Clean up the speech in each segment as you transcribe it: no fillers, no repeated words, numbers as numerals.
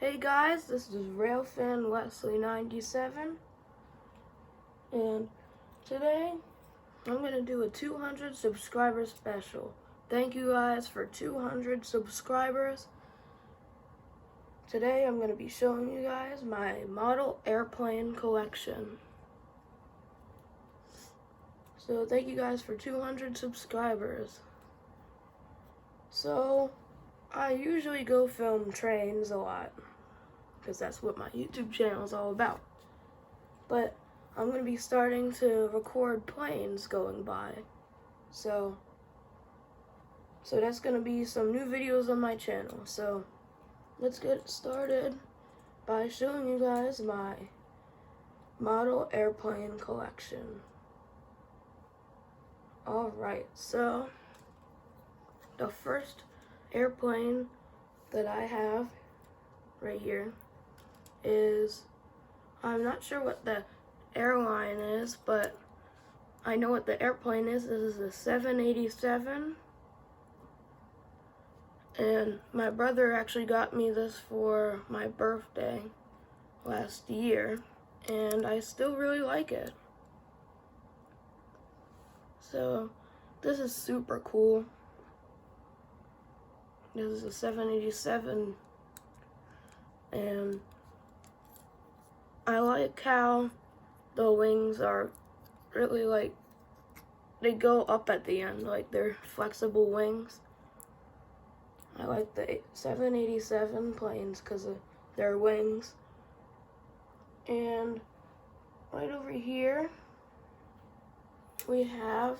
Hey guys, this is Railfan Wesley 97, and today I'm going to do a 200 subscriber special. Thank you guys for 200 subscribers. Today I'm going to be showing you guys my model airplane collection. So thank you guys for 200 subscribers. So I usually go film trains a lot, because that's what my YouTube channel is all about. But I'm going to be starting to record planes going by. So that's going to be some new videos on my channel. So let's get started by showing you guys my model airplane collection. Alright, so the first airplane that I have right here is, I'm not sure what the airline is, but I know what the airplane is. This is a 787. And my brother actually got me this for my birthday last year, and I still really like it. So this is super cool. This is a 787, and I like how the wings are really they go up at the end, like they're flexible wings. I like the 787 planes because of their wings. And right over here, we have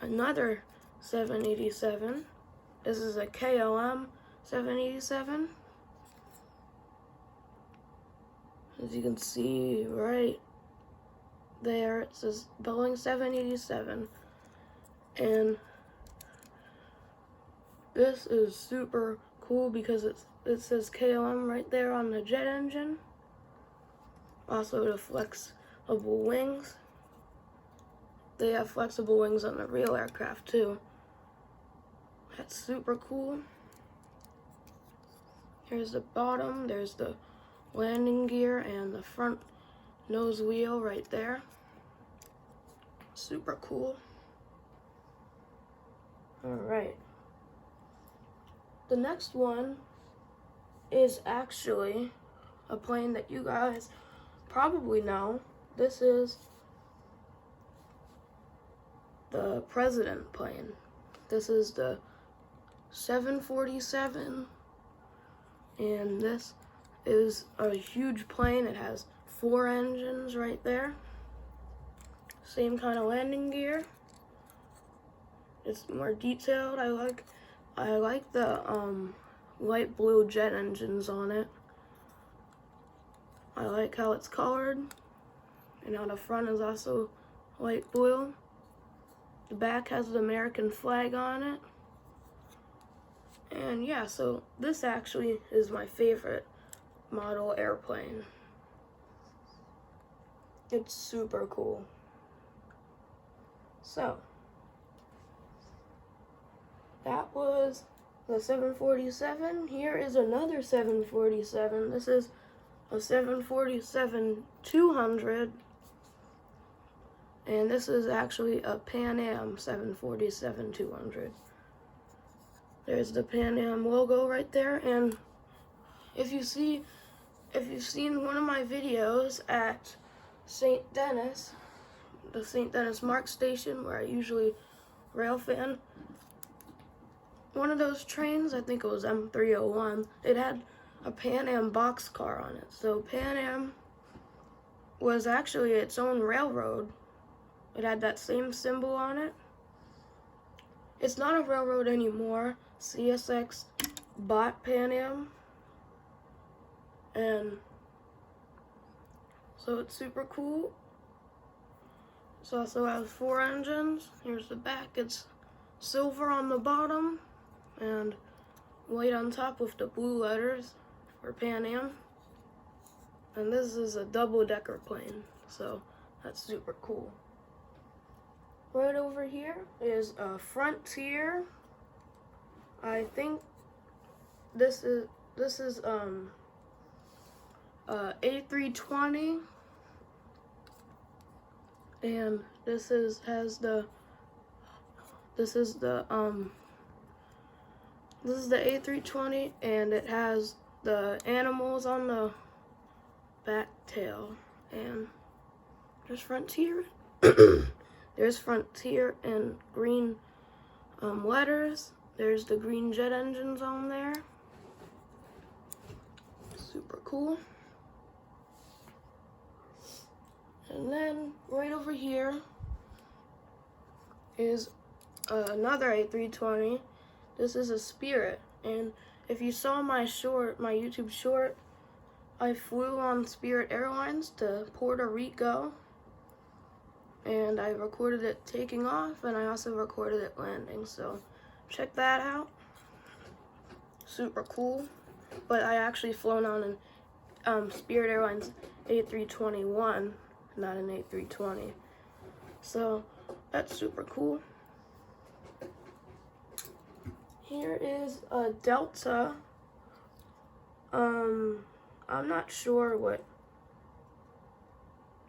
another 787. This is a KLM 787. As you can see right there, it says Boeing 787. And this is super cool because it says KLM right there on the jet engine. Also the flexible wings. They have flexible wings on the real aircraft too. That's super cool. Here's the bottom, there's the landing gear and the front nose wheel right there. Super cool. Alright. The next one is actually a plane that you guys probably know. This is the President plane. This is the 747, and this is a huge plane. It has 4 engines right there. Same kind of landing gear. It's more detailed. I like the light blue jet engines on it. I like how it's colored, and how the front is also light blue. The back has the American flag on it. And yeah, so this actually is my favorite model airplane. It's super cool. So that was the 747. Here is another 747. This is a 747-200. And this is actually a Pan Am 747-200. There's the Pan Am logo right there. And if you've seen one of my videos at St. Denis, the St. Denis MARC station where I usually railfan, one of those trains, I think it was M301, it had a Pan Am boxcar on it. So Pan Am was actually its own railroad. It had that same symbol on it. It's not a railroad anymore. CSX bought Pan Am. And so it's super cool. It also has 4 engines. Here's the back. It's silver on the bottom and white on top with the blue letters for Pan Am. And this is a double-decker plane, so that's super cool. Right over here is a Frontier. I think this is A320, and this is the A320, and it has the animals on the back tail, and there's Frontier. There's Frontier in green letters. There's the green jet engines on there. Super cool. And then right over here is another A320. This is a Spirit, and if you saw my YouTube short, I flew on Spirit Airlines to Puerto Rico, and I recorded it taking off, and I also recorded it landing, so check that out. Super cool. But I actually flown on an Spirit Airlines A321, not an A320. So that's super cool. Here is a Delta. I'm not sure what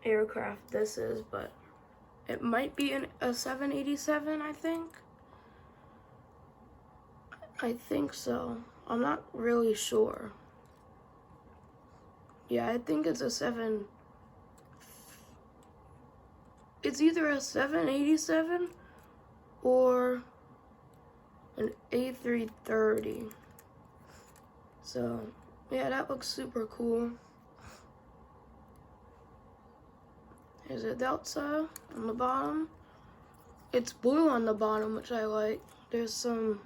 aircraft this is, but it might be a 787, I think. I think so. I'm not really sure. Yeah, I think it's it's either a 787 or an A330. So, yeah, that looks super cool. There's a Delta on the bottom. It's blue on the bottom, which I like. There's some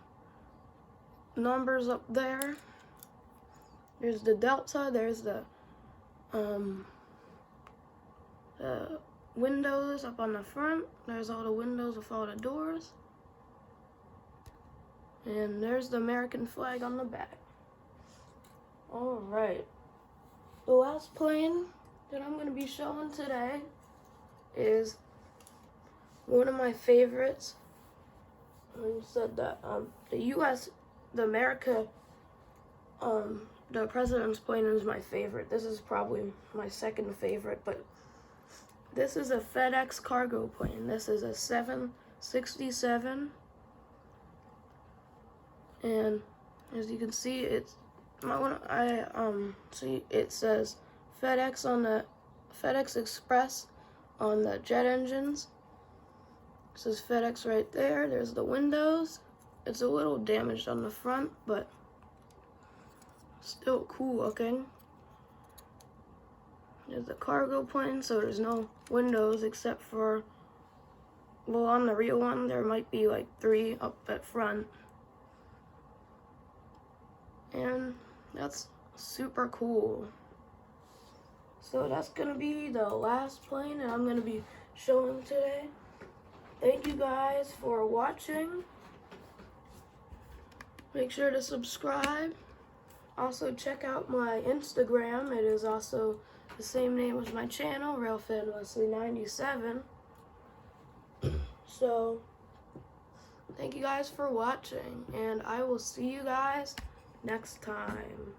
numbers up there. There's the Delta. There's the windows up on the front. There's all the windows with all the doors. And there's the American flag on the back. Alright. The last plane that I'm going to be showing today is one of my favorites. I said that the president's plane is my favorite. This is probably my second favorite, but this is a FedEx cargo plane. This is a 767, and as you can see, it says FedEx on the FedEx Express on the jet engines. It says FedEx right there. There's the windows. It's a little damaged on the front, but still cool looking. There's the cargo plane, so there's no windows except for, well, on the real one, there might be like 3 up at front. And that's super cool. So that's gonna be the last plane that I'm gonna be showing today. Thank you guys for watching. Make sure to subscribe. Also check out my Instagram. It is also the same name as my channel, RealFanWesley97. So thank you guys for watching, and I will see you guys next time.